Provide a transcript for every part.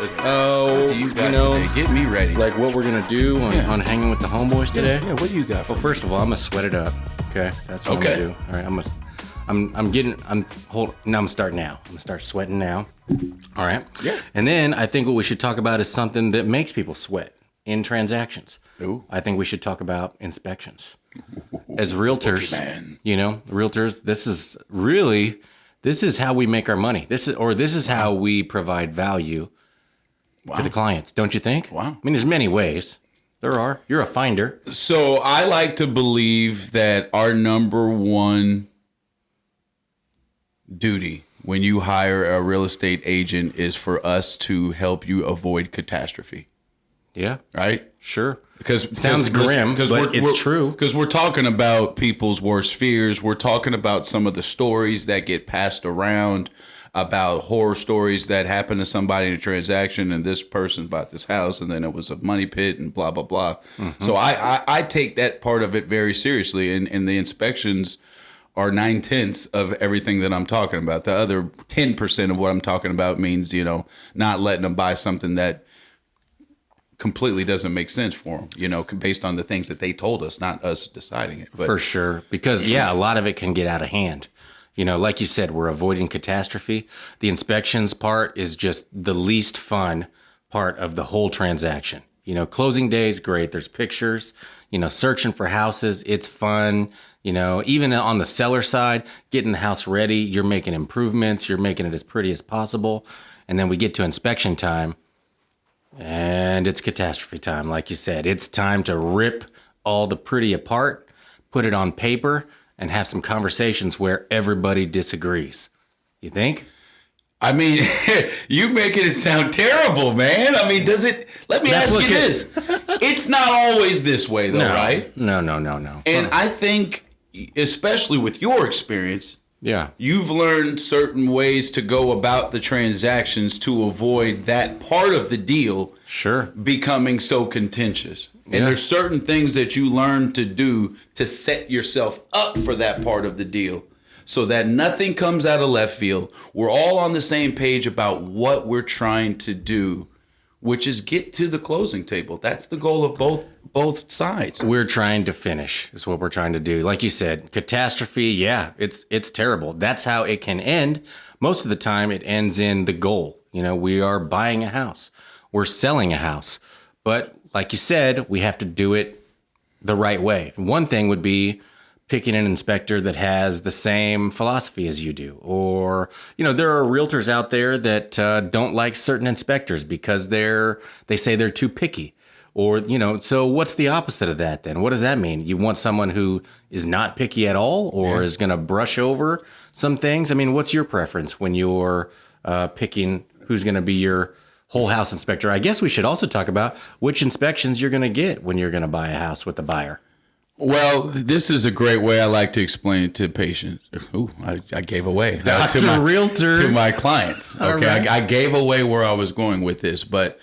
Oh, you got today? Get me ready. Like what we're gonna do on Hanging with the Homeboys today. Yeah, what do you got? Well, first of all, I'm gonna sweat it up. Okay, that's what I'm gonna do. All right, I'm gonna start now. I'm gonna start sweating now. All right. Yeah. And then I think what we should talk about is something that makes people sweat in transactions. Ooh. I think we should talk about inspections. As realtors, realtors, this is how we make our money. This is how we provide value to the clients. Don't you think? Wow. I mean, there's many ways. There are. You're a finder. So I like to believe that our number one duty when you hire a real estate agent is for us to help you avoid catastrophe. Yeah. Right? Sure. Because sounds grim, but it's true. Because we're talking about people's worst fears. We're talking about some of the stories that get passed around about horror stories that happen to somebody in a transaction, and this person bought this house, and then it was a money pit, and blah blah blah. Mm-hmm. So I take that part of it very seriously, and the inspections are 9/10 of everything that I'm talking about. The other 10% of what I'm talking about means not letting them buy something that completely doesn't make sense for them, based on the things that they told us, not us deciding it. But, for sure. Because, a lot of it can get out of hand. Like you said, we're avoiding catastrophe. The inspections part is just the least fun part of the whole transaction. Closing day is great. There's pictures, searching for houses. It's fun. Even on the seller side, getting the house ready, you're making improvements. You're making it as pretty as possible. And then we get to inspection time. And it's catastrophe time, like you said. It's time to rip all the pretty apart, put it on paper, and have some conversations where everybody disagrees. You think? I mean, you making it sound terrible, man. I mean, let me ask you this. It's not always this way, though, right? No. And I think, especially with your experience, you've learned certain ways to go about the transactions to avoid that part of the deal becoming so contentious. And there's certain things that you learn to do to set yourself up for that part of the deal so that nothing comes out of left field. We're all on the same page about what we're trying to do, which is get to the closing table. That's the goal of both sides. We're trying to finish is what we're trying to do. Like you said, catastrophe, it's terrible. That's how it can end. Most of the time it ends in the goal. We are buying a house. We're selling a house. But like you said, we have to do it the right way. One thing would be picking an inspector that has the same philosophy as you do. Or, there are realtors out there that don't like certain inspectors because they say they're too picky. Or, so what's the opposite of that then? What does that mean? You want someone who is not picky at all or is going to brush over some things? I mean, what's your preference when you're picking who's going to be your whole house inspector? I guess we should also talk about which inspections you're going to get when you're going to buy a house with the buyer. Well, this is a great way I like to explain it to patients. Ooh, I gave away Realtor to my clients. Okay, right. I gave away where I was going with this, but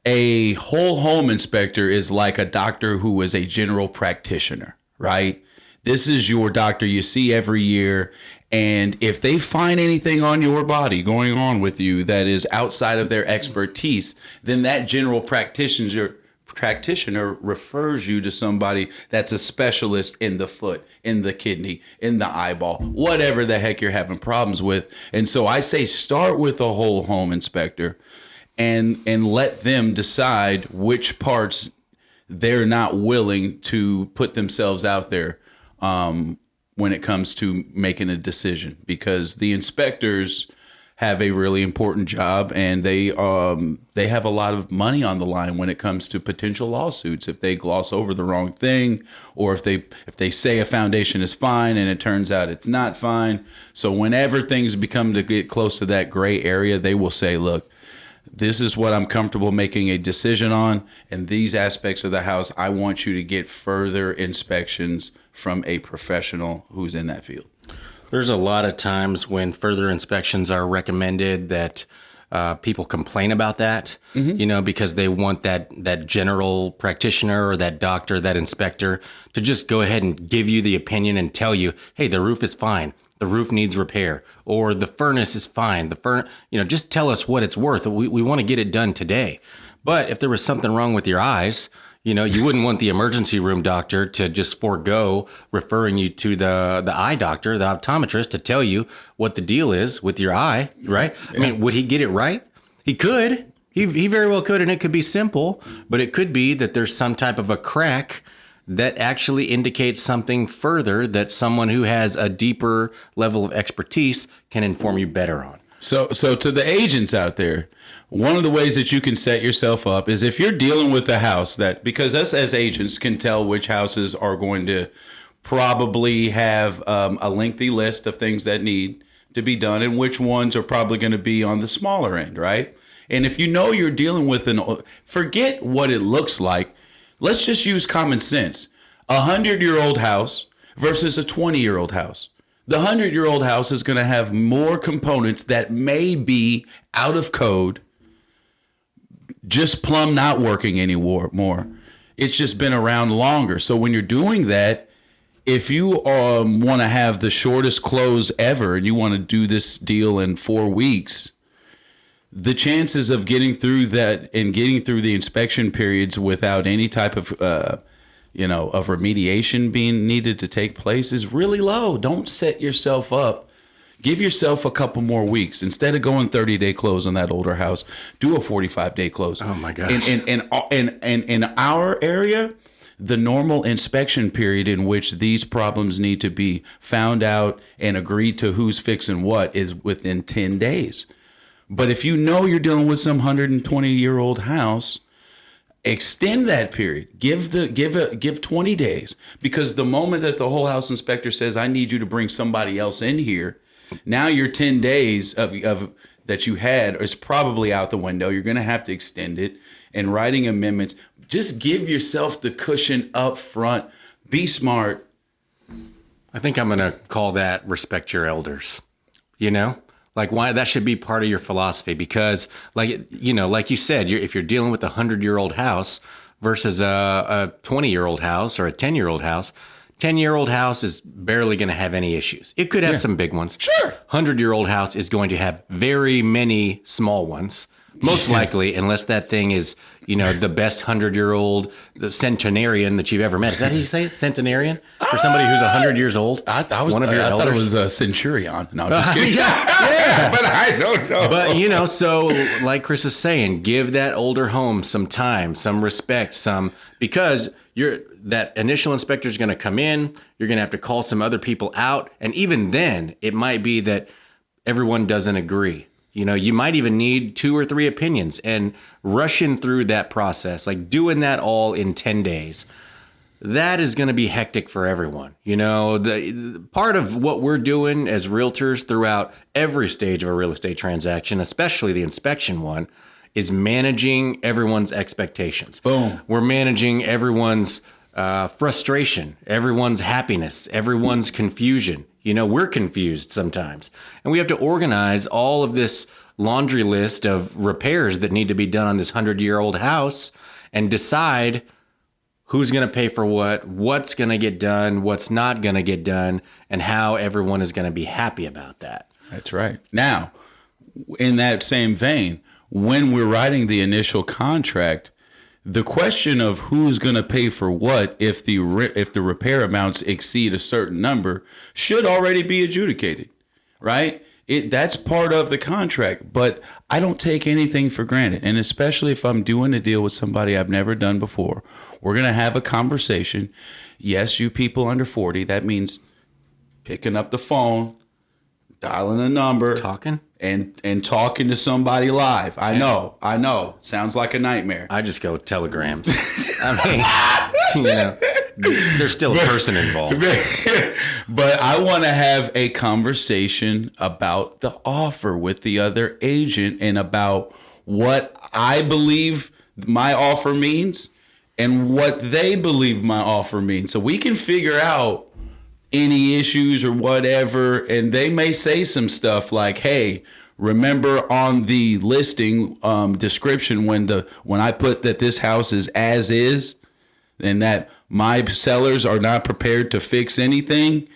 a whole home inspector is like a doctor who is a general practitioner, right? This is your doctor you see every year, and if they find anything on your body going on with you that is outside of their expertise, then that general practitioner refers you to somebody that's a specialist in the foot, in the kidney, in the eyeball, whatever the heck you're having problems with. And so I say start with a whole home inspector and let them decide which parts they're not willing to put themselves out there when it comes to making a decision, because the inspectors have a really important job, and they have a lot of money on the line when it comes to potential lawsuits if they gloss over the wrong thing, or if they say a foundation is fine and it turns out it's not fine. So whenever things become to get close to that gray area, they will say, look, this is what I'm comfortable making a decision on, and these aspects of the house, I want you to get further inspections from a professional who's in that field. There's a lot of times when further inspections are recommended that people complain about that, because they want that general practitioner or that doctor, that inspector to just go ahead and give you the opinion and tell you, hey, the roof is fine. The roof needs repair, or the furnace is fine. Just tell us what it's worth. We want to get it done today. But if there was something wrong with your eyes, you wouldn't want the emergency room doctor to just forego referring you to the eye doctor, the optometrist, to tell you what the deal is with your eye, right? I mean, would he get it right? He could. He very well could, and it could be simple, but it could be that there's some type of a crack that actually indicates something further that someone who has a deeper level of expertise can inform you better on. So to the agents out there, one of the ways that you can set yourself up is if you're dealing with a house because us as agents can tell which houses are going to probably have a lengthy list of things that need to be done and which ones are probably going to be on the smaller end, right? And if you're dealing with forget what it looks like. Let's just use common sense. 100-year-old house versus a 20-year-old house. The 100-year-old house is going to have more components that may be out of code, just plumb not working anymore. It's just been around longer. So when you're doing that, if you want to have the shortest close ever and you want to do this deal in 4 weeks, the chances of getting through that and getting through the inspection periods without any type of, of remediation being needed to take place is really low. Don't set yourself up. Give yourself a couple more weeks. Instead of going 30-day close on that older house, do a 45-day close. Oh my gosh. In our area, the normal inspection period in which these problems need to be found out and agreed to who's fixing what is within 10 days. But if you're dealing with some 120-year-old house, extend that period. Give 20 days, because the moment that the whole house inspector says, I need you to bring somebody else in here, now your 10 days of that you had is probably out the window. You're going to have to extend it, and writing amendments. Just give yourself the cushion up front. Be smart. I think I'm going to call that respect your elders, Like, why that should be part of your philosophy, because like you said, if you're dealing with a 100-year-old house versus a 20-year-old house or a 10-year-old house, 10-year-old house is barely going to have any issues. It could have some big ones. Sure. 100-year-old house is going to have very many small ones. Most likely, unless that thing is, the best 100-year-old, the centenarian that you've ever met. Is that how you say it? Centenarian? For somebody who's 100 years old? I thought it was a centurion. No, just kidding. Yeah. But I don't know. But, so like Chris is saying, give that older home some time, some respect, because that initial inspector is going to come in. You're going to have to call some other people out. And even then, it might be that everyone doesn't agree. You might even need 2 or 3 opinions, and rushing through that process, like doing that all in 10 days, that is going to be hectic for everyone. The part of what we're doing as realtors throughout every stage of a real estate transaction, especially the inspection one, is managing everyone's expectations. Boom. We're managing everyone's frustration, everyone's happiness, everyone's confusion. We're confused sometimes, and we have to organize all of this laundry list of repairs that need to be done on this 100-year-old house and decide who's going to pay for what's going to get done, what's not going to get done, and how everyone is going to be happy about that. That's right. Now, in that same vein, when we're writing the initial contract, the question of who's going to pay for what if the repair amounts exceed a certain number should already be adjudicated, right? That's part of the contract, but I don't take anything for granted. And especially if I'm doing a deal with somebody I've never done before, we're going to have a conversation. Yes, you people under 40, that means picking up the phone, dialing a number, talking and talking to somebody live. I know. Sounds like a nightmare. I just go telegrams. I mean, there's still a person involved. But I want to have a conversation about the offer with the other agent and about what I believe my offer means and what they believe my offer means. So we can figure out any issues or whatever, and they may say some stuff like, hey, remember on the listing description when I put that this house is as is, and that my sellers are not prepared to fix anything.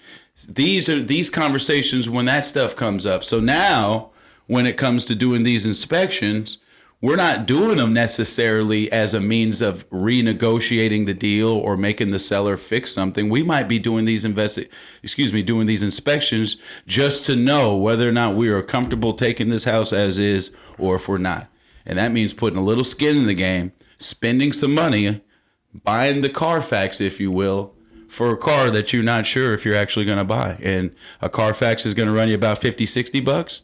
These conversations when that stuff comes up. So now when it comes to doing these inspections, we're not doing them necessarily as a means of renegotiating the deal or making the seller fix something. We might be doing these doing these inspections just to know whether or not we are comfortable taking this house as is or if we're not. And that means putting a little skin in the game, spending some money, buying the Carfax, if you will, for a car that you're not sure if you're actually going to buy. And a Carfax is going to run you about $50-$60.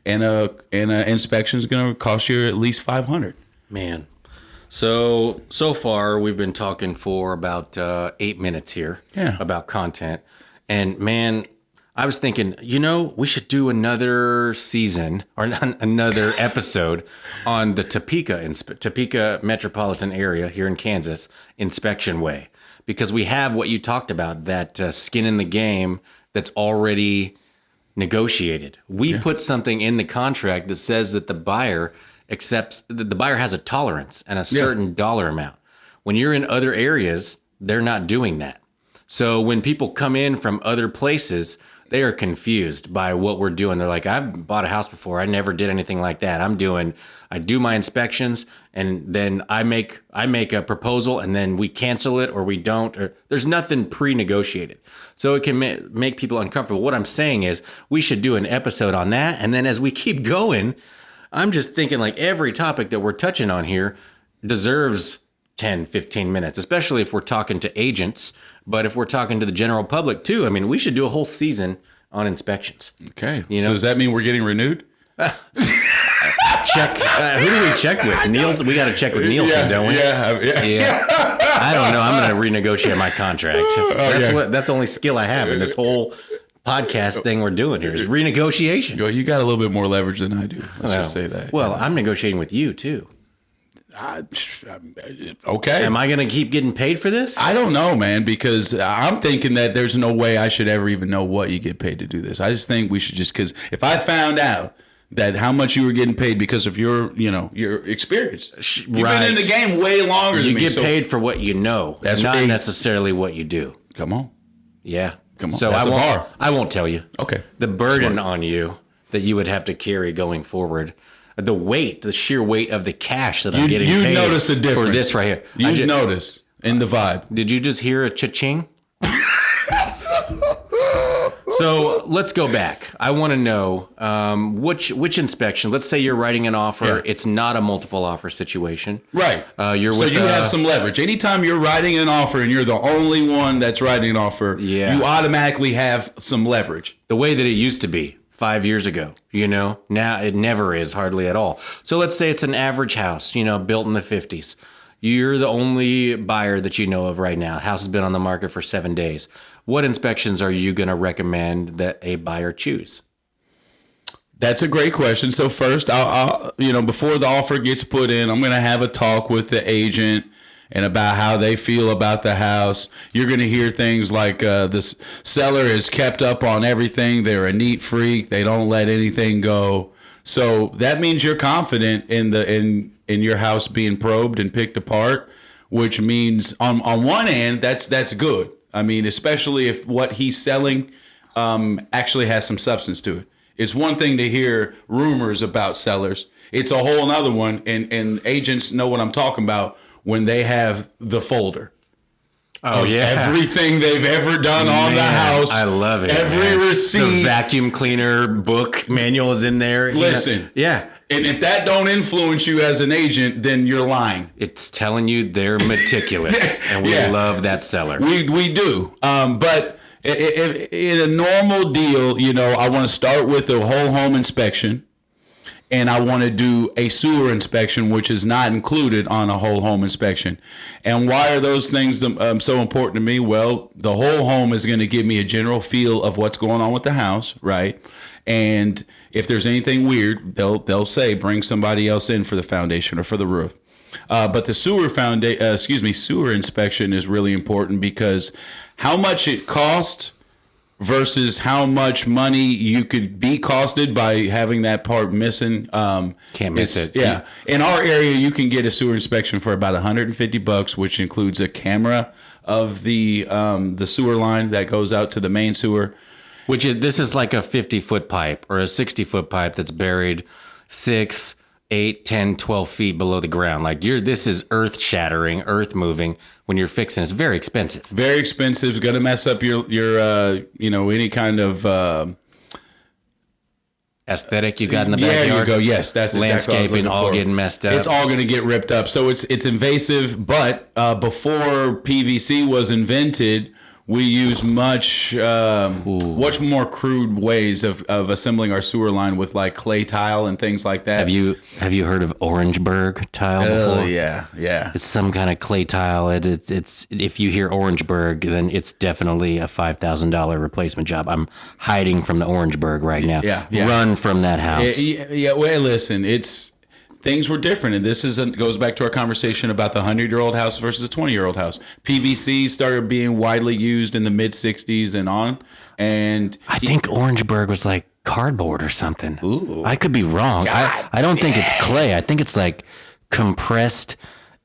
And an inspection is going to cost you at least $500. Man, so far we've been talking for about 8 minutes here about content. And man, I was thinking, we should do another season or another episode on the Topeka metropolitan area here in Kansas inspection way, because we have what you talked about, that skin in the game that's already negotiated. We put something in the contract that says that the buyer has a tolerance and a certain dollar amount. When you're in other areas, they're not doing that. So when people come in from other places, they are confused by what we're doing. They're like, I've bought a house before. I never did anything like that. I do my inspections, and then I make a proposal, and then we cancel it or we don't. Or there's nothing pre-negotiated. So it can make people uncomfortable. What I'm saying is we should do an episode on that. And then as we keep going, I'm just thinking like every topic that we're touching on here deserves 10, 15 minutes, especially if we're talking to agents. But if we're talking to the general public too, I mean, we should do a whole season on inspections. Okay. So does that mean we're getting renewed? Check. Who do we check with? Nielsen. We got to check with Nielsen, don't we? Yeah. I don't know. I'm going to renegotiate my contract. That's the only skill I have in this whole podcast thing we're doing here is renegotiation. You got a little bit more leverage than I do. Let's just say that. Well, I'm negotiating with you too. Okay. Am I going to keep getting paid for this? I don't know, man, because I'm thinking that there's no way I should ever even know what you get paid to do this. I just think we should because if I found out that how much you were getting paid because of your experience, you've been in the game way longer than me. You get paid for what you know, not necessarily what you do. Come on. Yeah. Come on. So I won't tell you. Okay. The burden on you that you would have to carry going forward. The sheer weight of the cash that I'm getting paid notice a difference for this right here. You notice in the vibe. Did you just hear a cha-ching? So let's go back. I want to know which inspection. Let's say you're writing an offer. Yeah. It's not a multiple offer situation. Right. You have some leverage. Anytime you're writing an offer and you're the only one that's writing an offer, you automatically have some leverage. The way that it used to be 5 years ago, now it never is hardly at all. So let's say it's an average house, built in the 50s. You're the only buyer that you know of right now. House has been on the market for 7 days. What inspections are you going to recommend that a buyer choose? That's a great question. So first, I'll before the offer gets put in, I'm going to have a talk with the agent and about how they feel about the house. You're going to hear things like this seller is kept up on everything. They're a neat freak. They don't let anything go. So that means you're confident in your house being probed and picked apart, which means on one hand, that's good. I mean, especially if what he's selling actually has some substance to it. It's one thing to hear rumors about sellers. It's a whole nother one, and agents know what I'm talking about when they have the folder. Oh, yeah. Everything they've ever done on the house. I love it. Every receipt. The vacuum cleaner book manual is in there. Listen. Yeah. And if that don't influence you as an agent, then you're lying. It's telling you they're meticulous, and we love that seller. We do. But in a normal deal, I want to start with a whole home inspection, and I want to do a sewer inspection, which is not included on a whole home inspection. And why are those things so important to me? Well, the whole home is going to give me a general feel of what's going on with the house, right? And if there's anything weird, they'll say bring somebody else in for the foundation or for the roof. But the sewer inspection is really important because how much it costs versus how much money you could be costed by having that part missing. Can't miss it. Yeah. In our area, you can get a sewer inspection for about $150, which includes a camera of the sewer line that goes out to the main sewer. This is like a 50-foot pipe or a 60-foot pipe that's buried 6, 8, 10, 12 feet below the ground. Like this is earth shattering, earth moving when you're fixing. It's very expensive. Very expensive. It's going to mess up your any kind of aesthetic you got in the backyard. There you go. Yes, that's exactly landscaping all getting messed up. It's all going to get ripped up. So it's invasive. But before PVC was invented, we use much more crude ways of assembling our sewer line with like clay tile and things like that. Have you heard of Orangeburg tile before? Oh yeah. It's some kind of clay tile. It's if you hear Orangeburg, then it's definitely a $5,000 replacement job. I'm hiding from the Orangeburg right now. Yeah. Run from that house. Yeah. Well, listen, things were different, and this goes back to our conversation about the 100-year-old house versus the 20-year-old house. PVC started being widely used in the mid-'60s and on, and I think Orangeburg was like cardboard or something. Ooh. I could be wrong. I don't think it's clay. I think it's like compressed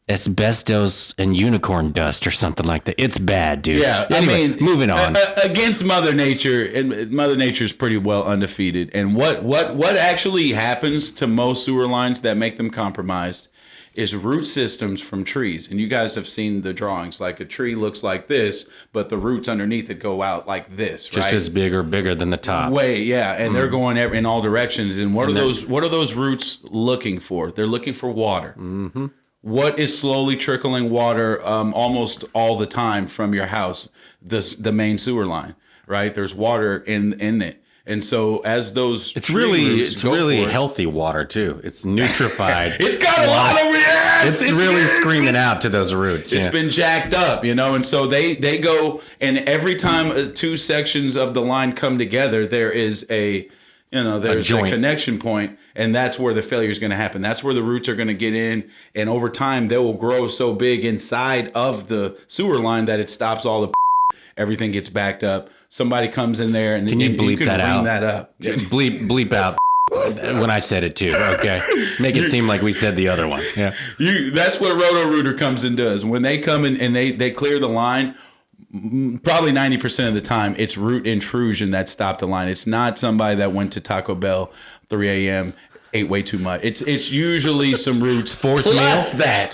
asbestos and unicorn dust or something like that. It's bad, dude. Yeah, anyway, moving on. Against Mother Nature, and Mother Nature's pretty well undefeated. And what actually happens to most sewer lines that make them compromised is root systems from trees. And you guys have seen the drawings. Like a tree looks like this, but the roots underneath it go out like this, just right? as big or bigger than the top. And they're going in all directions. And what are those roots looking for? They're looking for water. Mm-hmm. What is slowly trickling water almost all the time from your house? The main sewer line, right? There's water in it. And so as those it's really healthy water too. It's nutrified. It's got a lot of it's really screaming out to those roots. It's been jacked up, and so they go, and every time two sections of the line come together, there is there's a connection point, and that's where the failure is going to happen. That's where the roots are going to get in, and over time they will grow so big inside of the sewer line that it stops all the everything gets backed up. Somebody comes in there and you bleep can that out? That up. Bleep out when I said it too. Okay, make it seem like we said the other one. Yeah, that's what Roto-Rooter comes and does. When they come in and they clear the line, probably 90% of the time, it's root intrusion that stopped the line. It's not somebody that went to Taco Bell 3 a.m., ate way too much. It's usually some roots. Fourth plus meal?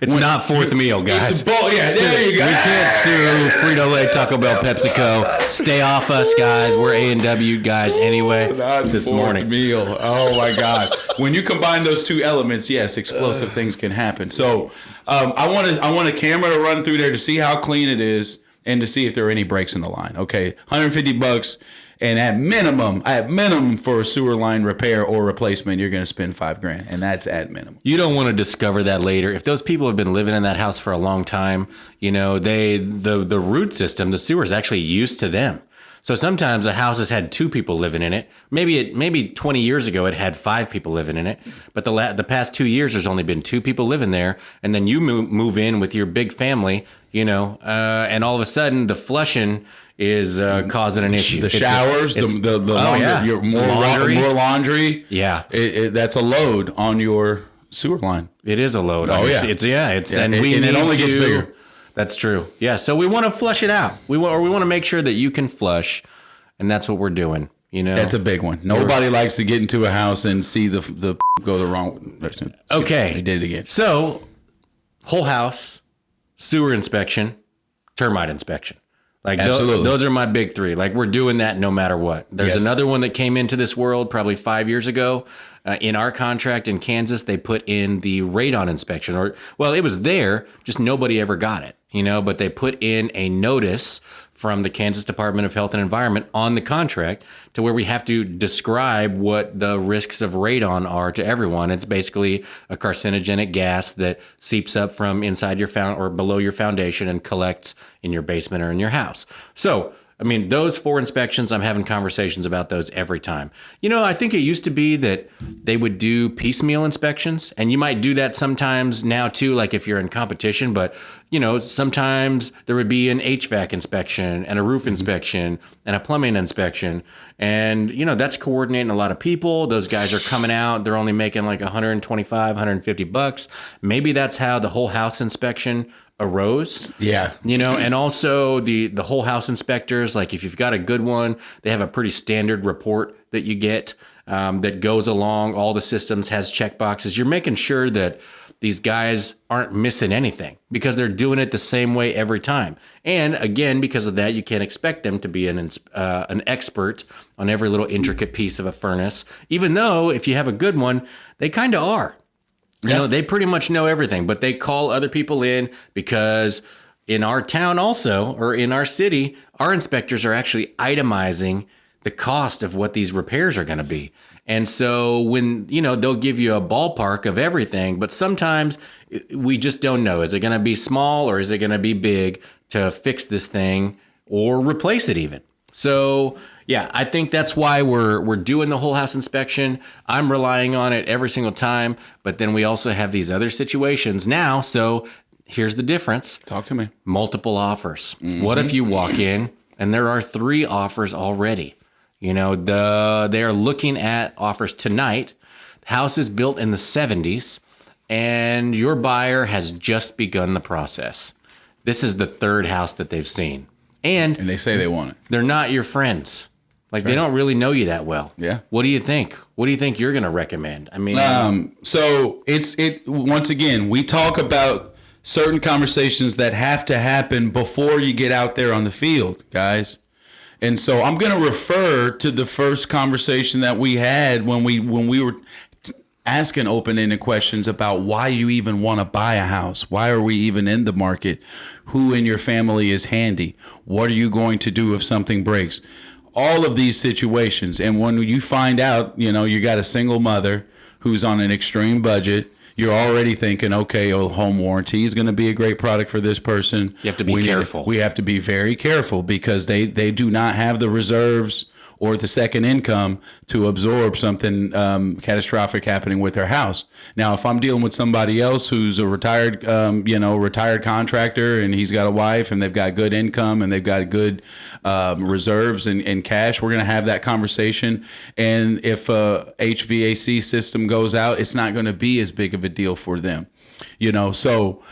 It's not fourth meal, guys. There you go. We can't sue Frito-Lay, Taco Bell, PepsiCo. Stay off us, guys. We're A&W guys anyway. Not this fourth morning. Meal. Oh my God! When you combine those two elements, yes, explosive things can happen. So I want a camera to run through there to see how clean it is and to see if there are any breaks in the line. Okay, $150. And at minimum for a sewer line repair or replacement, you're going to spend $5,000, and that's at minimum. You don't want to discover that later. If those people have been living in that house for a long time, the root system, the sewer is actually used to them. So sometimes a house has had 2 people living in it. Maybe 20 years ago it had 5 people living in it, but the past 2 years there's only been 2 people living there, and then you move in with your big family, and all of a sudden the flushing is causing an issue. The showers, the laundry, more laundry. Yeah, that's a load on your sewer line. It is a load. Oh yeah, and it only gets bigger. That's true. Yeah, so we want to flush it out. We want to make sure that you can flush, and that's what we're doing. That's a big one. Nobody likes to get into a house and see the go the wrong. Okay, they did it again. So, whole house, sewer inspection, termite inspection. Absolutely. Those are my big 3. Like, we're doing that no matter what. There's another one that came into this world probably 5 years ago. In our contract in Kansas, they put in the radon inspection. It was there, just nobody ever got it, but they put in a notice from the Kansas Department of Health and Environment on the contract to where we have to describe what the risks of radon are to everyone. It's basically a carcinogenic gas that seeps up from inside your or below your foundation and collects in your basement or in your house. So I mean, those 4 inspections, I'm having conversations about those every time. I think it used to be that they would do piecemeal inspections, and you might do that sometimes now too, like if you're in competition, but sometimes there would be an HVAC inspection and a roof inspection and a plumbing inspection. And, that's coordinating a lot of people. Those guys are coming out. They're only making like $125, $150. Maybe that's how the whole house inspection arose. Yeah. And also the whole house inspectors, like if you've got a good one, they have a pretty standard report that you get that goes along all the systems, has check boxes. You're making sure that these guys aren't missing anything because they're doing it the same way every time. And again, because of that, you can't expect them to be an expert on every little intricate piece of a furnace, even though if you have a good one, they kind of are. They pretty much know everything, but they call other people in because in our town also, or in our city, our inspectors are actually itemizing the cost of what these repairs are going to be. And so when, they'll give you a ballpark of everything, but sometimes we just don't know. Is it going to be small or is it going to be big to fix this thing or replace it even? So, yeah, I think that's why we're doing the whole house inspection. I'm relying on it every single time, but then we also have these other situations now. So here's the difference. Talk to me. Multiple offers. Mm-hmm. What if you walk in and there are 3 offers already? They're looking at offers tonight. The house is built in the 70s, and your buyer has just begun the process. This is the 3rd house that they've seen. And they say they want it. They're not your friends. Like, They don't really know you that well. Yeah. What do you think? What do you think you're going to recommend? I mean, so it once again, we talk about certain conversations that have to happen before you get out there on the field, guys. And so I'm going to refer to the first conversation that we had when we were asking open-ended questions about why you even want to buy a house. Why are we even in the market? Who in your family is handy? What are you going to do if something breaks? All of these situations. And when you find out, you got a single mother who's on an extreme budget, you're already thinking, okay, home warranty is going to be a great product for this person. You have to be careful. We have to be very careful because they do not have the reserves or the second income to absorb something catastrophic happening with their house. Now, if I'm dealing with somebody else who's a retired contractor and he's got a wife and they've got good income and they've got good reserves and cash, we're going to have that conversation. And if a HVAC system goes out, it's not going to be as big of a deal for them. So,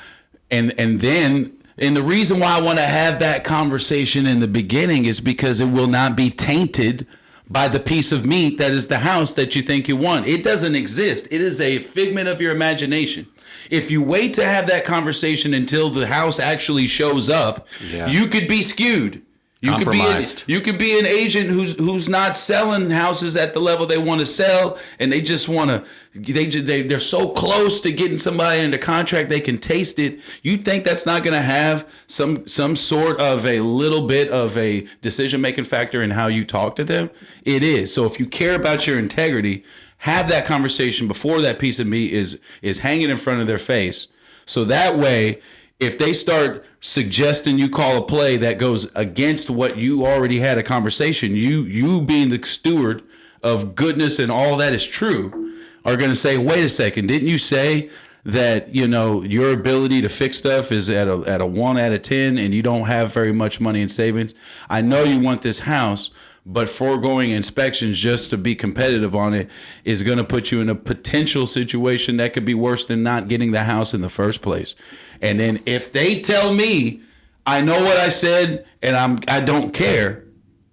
and then... And the reason why I want to have that conversation in the beginning is because it will not be tainted by the piece of meat that is the house that you think you want. It doesn't exist. It is a figment of your imagination. If you wait to have that conversation until the house actually shows up, you could be skewed. You could be an agent who's not selling houses at the level they want to sell, and they just want to. They're so close to getting somebody into contract they can taste it. You think that's not going to have some sort of a little bit of a decision making factor in how you talk to them? It is. So if you care about your integrity, have that conversation before that piece of meat is hanging in front of their face. So that way, if they start suggesting you call a play that goes against what you already had a conversation, you being the steward of goodness and all that is true, are going to say, wait a second, didn't you say that, your ability to fix stuff is at a 1 out of 10 and you don't have very much money in savings? I know you want this house, but foregoing inspections just to be competitive on it is going to put you in a potential situation that could be worse than not getting the house in the first place. And then if they tell me I know what I said and I don't care,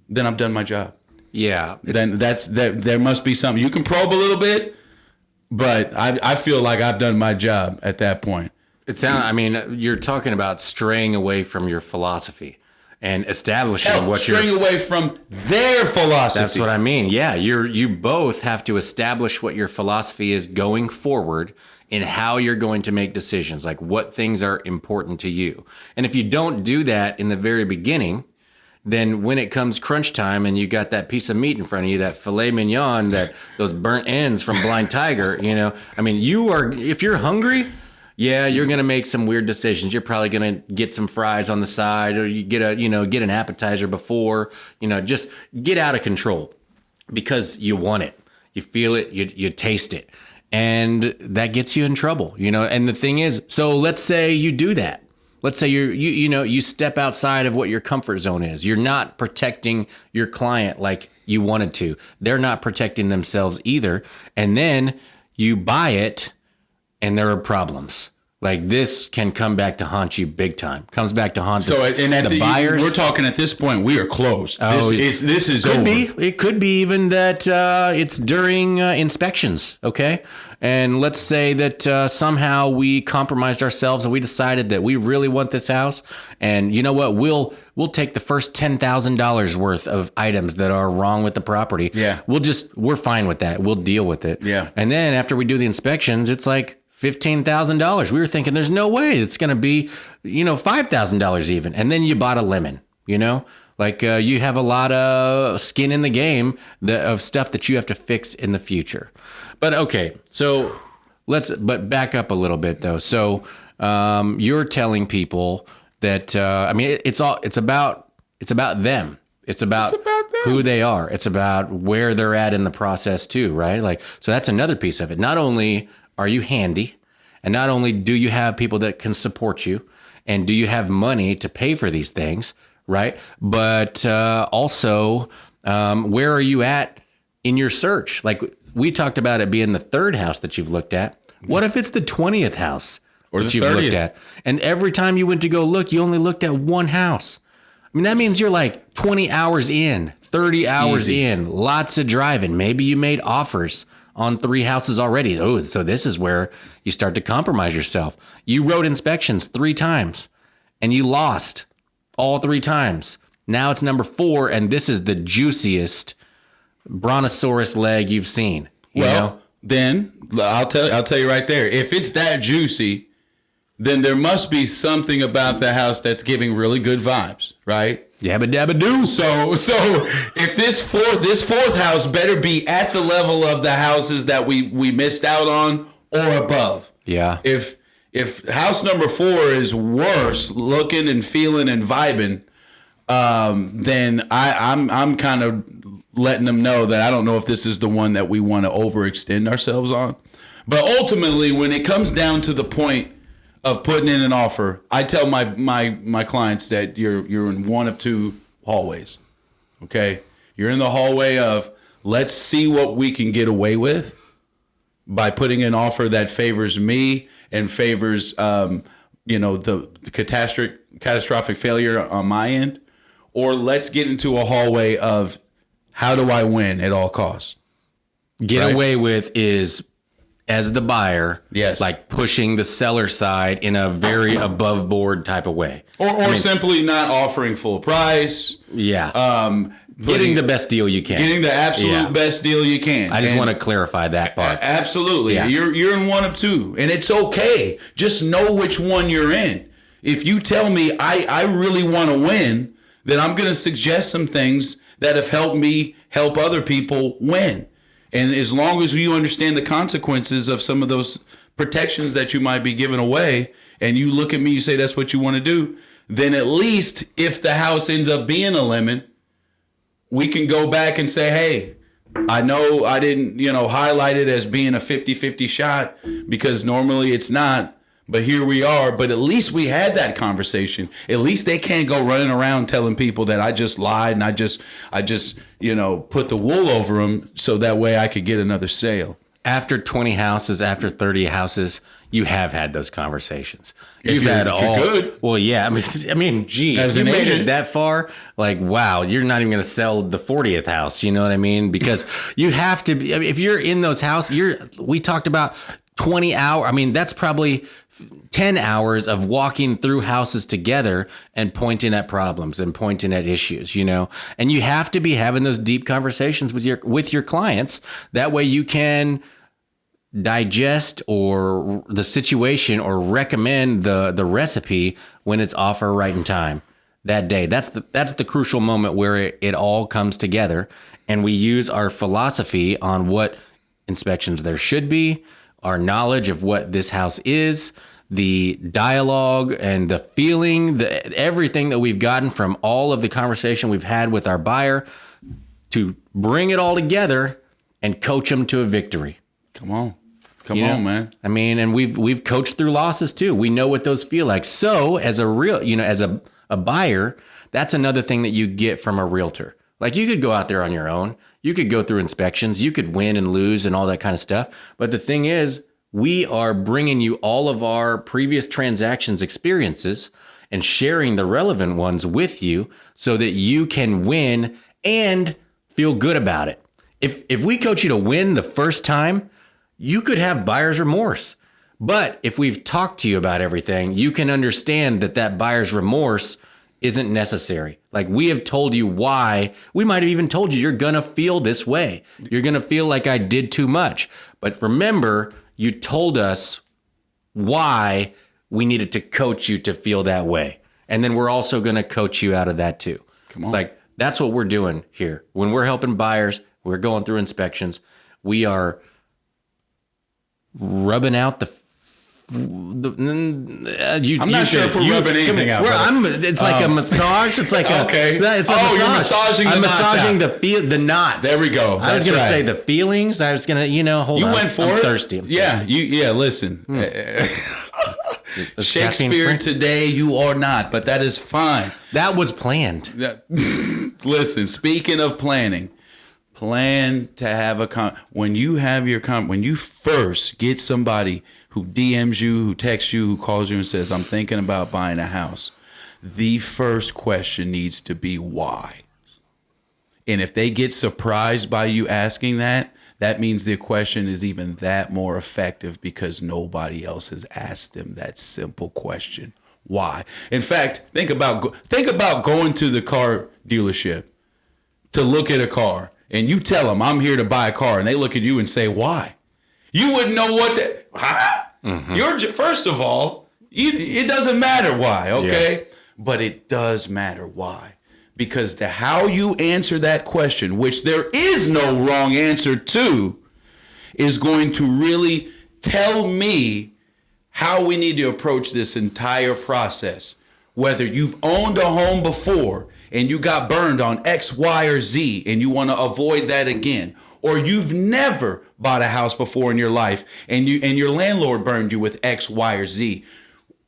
then I've done my job. Yeah. Then there must be something. You can probe a little bit, but I feel like I've done my job at that point. You're talking about straying away from your philosophy and establishing straying away from their philosophy. That's what I mean. Yeah, you both have to establish what your philosophy is going forward and how you're going to make decisions, like what things are important to you. And if you don't do that in the very beginning, then when it comes crunch time and you got that piece of meat in front of you, that filet mignon, those burnt ends from Blind Tiger, if you're hungry, Yeah, you're going to make some weird decisions. You're probably going to get some fries on the side, or you get get an appetizer before, just get out of control because you want it. You feel it, you taste it. And that gets you in trouble, And the thing is, so let's say you do that. Let's say you step outside of what your comfort zone is. You're not protecting your client like you wanted to. They're not protecting themselves either. And then you buy it and there are problems. Like this can come back to haunt you big time. Comes back to haunt the buyers. We're talking at this point, we are closed. This is over. It could be even that it's during inspections, okay? And let's say that somehow we compromised ourselves and we decided that we really want this house. And you know what? We'll take the first $10,000 worth of items that are wrong with the property. Yeah. We're fine with that. We'll deal with it. Yeah. And then after we do the inspections, it's like $15,000. We were thinking there's no way it's going to be, $5,000 even. And then you bought a lemon, like you have a lot of skin in the game of stuff that you have to fix in the future. But okay, so but back up a little bit though. So you're telling people that, it's about them. It's about who they are. It's about where they're at in the process too, right? Like, so that's another piece of it. Not only are you handy, and not only do you have people that can support you, and do you have money to pay for these things, right? But also, where are you at in your search? Like we talked about it being the third house that you've looked at. What if it's the 20th house or that the you've 30th? Looked at? And every time you went to go look, you only looked at one house. I mean, that means you're like 20 hours in, 30 hours in, lots of driving. Maybe you made offers on 3 houses already. Oh, so this is where you start to compromise yourself. You wrote inspections 3 times and you lost all 3 times. Now it's number 4, and this is the juiciest brontosaurus leg you've seen. Then I'll tell you right there. If it's that juicy, then there must be something about the house that's giving really good vibes, right? Yabba dabba doo. So if this fourth house better be at the level of the houses that we missed out on or above. Yeah. If house number 4 is worse looking and feeling and vibing, then I'm kind of letting them know that I don't know if this is the one that we want to overextend ourselves on. But ultimately, when it comes down to the point of putting in an offer, I tell my clients that you're in one of 2 hallways. Okay? You're in the hallway of let's see what we can get away with by putting an offer that favors me and favors the catastrophic failure on my end, or let's get into a hallway of how do I win at all costs? Get away with is, as the buyer, yes, like pushing the seller side in a very above board type of way. Or simply not offering full price. Yeah. Getting the best deal you can. Getting the absolute best deal you can. I just want to clarify that part. Absolutely. Yeah. You're in one of 2, and it's okay. Just know which one you're in. If you tell me I really want to win, then I'm going to suggest some things that have helped me help other people win. And as long as you understand the consequences of some of those protections that you might be giving away, and you look at me, you say that's what you want to do, then at least if the house ends up being a lemon, we can go back and say, hey, I know I didn't, highlight it as being a 50-50 shot because normally it's not. But here we are. But at least we had that conversation. At least they can't go running around telling people that I just lied and I just put the wool over them so that way I could get another sale. After 20 houses, after 30 houses, you have had those conversations. If you're good. Well, yeah. I mean, gee, as if you an made agent, it that far, like, wow, you're not even going to sell the 40th house. You know what I mean? Because you have to be, if you're in those houses, we talked about 20 hours. I mean, that's probably 10 hours of walking through houses together and pointing at problems and pointing at issues, and you have to be having those deep conversations with your clients. That way you can digest or the situation or recommend the recipe when it's offer right in time that day. That's the crucial moment where it all comes together, and we use our philosophy on what inspections there should be, our knowledge of what this house is, the dialogue and the feeling, everything that we've gotten from all of the conversation we've had with our buyer to bring it all together and coach them to a victory. Come on, man. I mean, and we've coached through losses too. We know what those feel like. So as a real, as a buyer, that's another thing that you get from a realtor. Like you could go out there on your own. You could go through inspections. You could win and lose and all that kind of stuff. But the thing is, we are bringing you all of our previous transactions experiences and sharing the relevant ones with you so that you can win and feel good about it. If we coach you to win the first time, you could have buyer's remorse. But if we've talked to you about everything, you can understand that buyer's remorse isn't necessary. Like we have told you why. We might have even told you you're going to feel this way. You're going to feel like I did too much. But remember, you told us why we needed to coach you to feel that way. And then we're also going to coach you out of that too. Come on. Like that's what we're doing here. When we're helping buyers, we're going through inspections. We are rubbing out I'm not sure if we're rubbing anything out. It's like a massage. It's like okay. It's a massage. You're massaging the I'm knots massaging out. the knots. There we go. I was going to say the feelings. I was going to, hold on. You went for I'm it. Thirsty. Listen. Shakespeare today, you are not, but that is fine. That was planned. Listen, speaking of planning, plan to have when you first get somebody who DMs you, who texts you, who calls you and says, I'm thinking about buying a house, the first question needs to be why. And if they get surprised by you asking that means the question is even that more effective because nobody else has asked them that simple question. Why? In fact, think about going to the car dealership to look at a car and you tell them, I'm here to buy a car, and they look at you and say, why? You wouldn't know what You're first of all, it doesn't matter why, okay? Yeah. But it does matter why. Because how you answer that question, which there is no wrong answer to, is going to really tell me how we need to approach this entire process. Whether you've owned a home before and you got burned on X, Y, or Z and you want to avoid that again, or you've never bought a house before in your life and your landlord burned you with X, Y, or Z.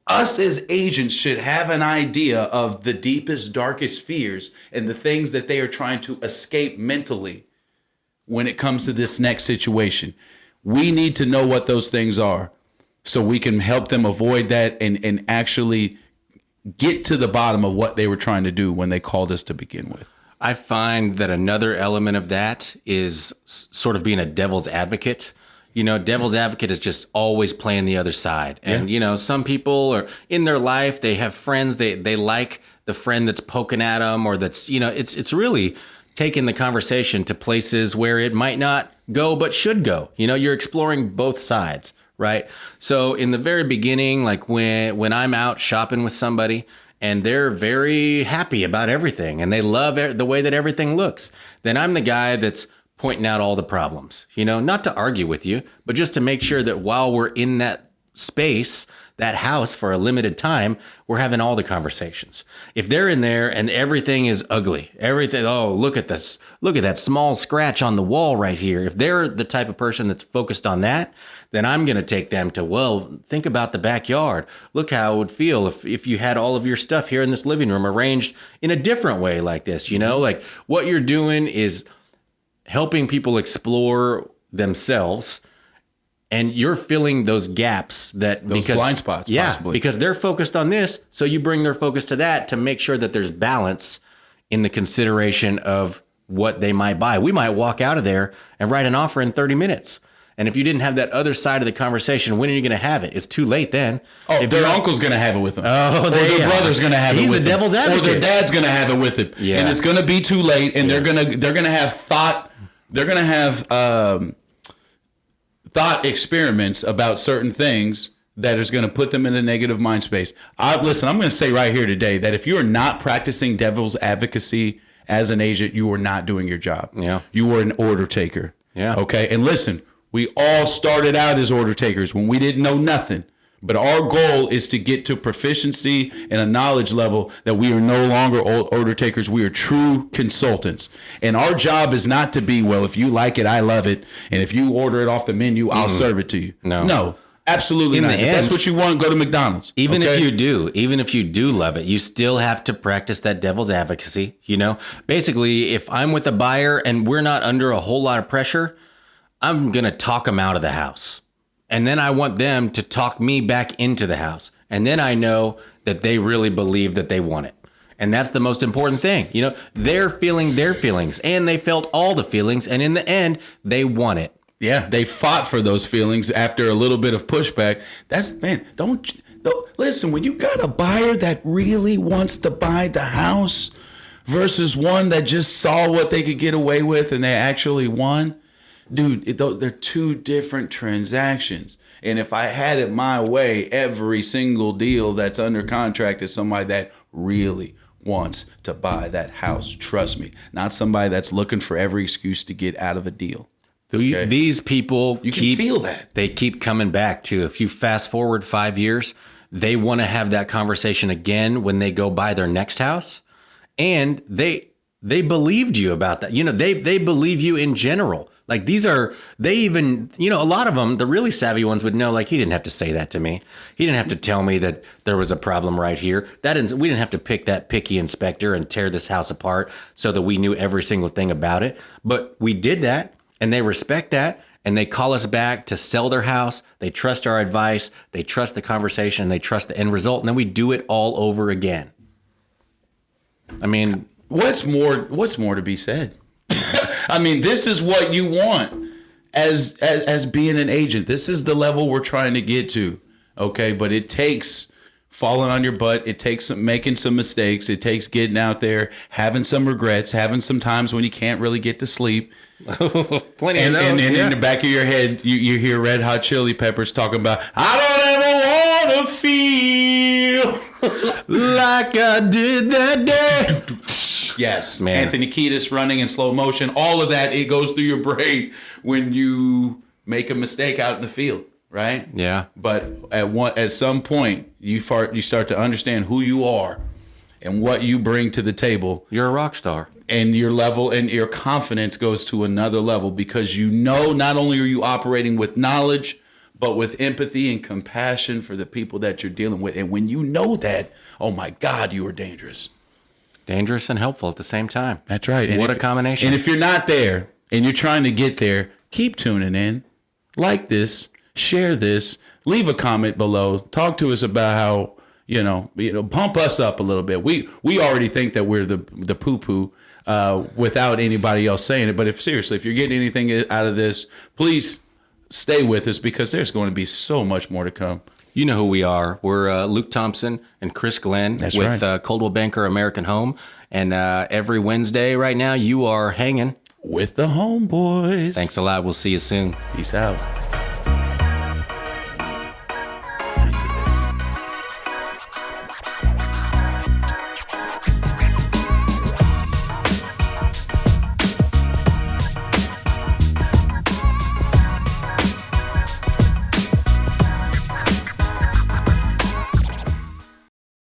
Us as agents should have an idea of the deepest, darkest fears and the things that they are trying to escape mentally when it comes to this next situation. We need to know what those things are so we can help them avoid that and actually get to the bottom of what they were trying to do when they called us to begin with. I find that another element of that is sort of being a devil's advocate. Devil's advocate is just always playing the other side. And, some people are in their life, they have friends, they like the friend that's poking at them or that's, it's really taking the conversation to places where it might not go, but should go. You're exploring both sides, right? So in the very beginning, like when I'm out shopping with somebody and they're very happy about everything and they love the way that everything looks, then I'm the guy that's pointing out all the problems, not to argue with you, but just to make sure that while we're in that space, that house for a limited time, we're having all the conversations. If they're in there and everything is ugly, look at this, look at that small scratch on the wall right here. If they're the type of person that's focused on that, then I'm going to take them to, think about the backyard. Look how it would feel if you had all of your stuff here in this living room arranged in a different way like this, like what you're doing is helping people explore themselves, and you're filling those gaps those blind spots, possibly. Because they're focused on this, so you bring their focus to that to make sure that there's balance in the consideration of what they might buy. We might walk out of there and write an offer in 30 minutes. And if you didn't have that other side of the conversation, when are you going to have it? It's too late then. Oh, if their uncle's going to have it with them. Oh, or their brother's going to have it with them. He's the devil's advocate. Or their dad's going to have it with him. Yeah. And it's going to be too late, and they're going to have thought experiments about certain things that is going to put them in a negative mind space. Listen, I'm going to say right here today that if you're not practicing devil's advocacy as an agent, you are not doing your job. Yeah. You are an order taker. Yeah. Okay. And listen, we all started out as order takers when we didn't know nothing. But our goal is to get to proficiency and a knowledge level that we are no longer order takers. We are true consultants. And our job is not to be, well, if you like it, I love it. And if you order it off the menu, I'll serve it to you. No, absolutely not. If that's what you want, go to McDonald's. Even if you do love it, you still have to practice that devil's advocacy. Basically, if I'm with a buyer and we're not under a whole lot of pressure, I'm going to talk them out of the house. And then I want them to talk me back into the house. And then I know that they really believe that they want it. And that's the most important thing. They're feeling their feelings and they felt all the feelings. And in the end, they want it. Yeah, they fought for those feelings after a little bit of pushback. Listen, when you got a buyer that really wants to buy the house versus one that just saw what they could get away with and they actually won, dude, they're two different transactions. And if I had it my way, every single deal that's under contract is somebody that really wants to buy that house. Trust me, not somebody that's looking for every excuse to get out of a deal. Okay? These people, you can feel that. They keep coming back to. If you fast forward 5 years, they want to have that conversation again when they go buy their next house. And they believed you about that. They believe you in general. Like a lot of them, the really savvy ones would know, like, he didn't have to say that to me. He didn't have to tell me that there was a problem right here. We didn't have to pick that picky inspector and tear this house apart so that we knew every single thing about it. But we did that, and they respect that, and they call us back to sell their house. They trust our advice. They trust the conversation. They trust the end result. And then we do it all over again. I mean, what's more to be said? I mean, this is what you want as being an agent. This is the level we're trying to get to. Okay. But it takes falling on your butt. It takes making some mistakes. It takes getting out there, having some regrets, having some times when you can't really get to sleep. Plenty and, of those, and in the back of your head, you hear Red Hot Chili Peppers talking about, I don't ever want to feel like I did that day. Yes, man. Anthony Kiedis running in slow motion. All of that, it goes through your brain when you make a mistake out in the field, right? Yeah. But at some point, you start to understand who you are and what you bring to the table. You're a rock star. And your level and your confidence goes to another level because not only are you operating with knowledge, but with empathy and compassion for the people that you're dealing with. And when you know that, oh my God, you are dangerous. Dangerous and helpful at the same time. That's right. What a combination. And if you're not there and you're trying to get there, keep tuning in. Like this, share this, leave a comment below. Talk to us about how, pump us up a little bit. We already think that we're the poo-poo without anybody else saying it. But if you're getting anything out of this, please stay with us because there's going to be so much more to come. You know who we are. We're Luke Thompson and Chris Glenn with Coldwell Banker American Home. And every Wednesday right now, you are hanging with the homeboys. Thanks a lot. We'll see you soon. Peace out.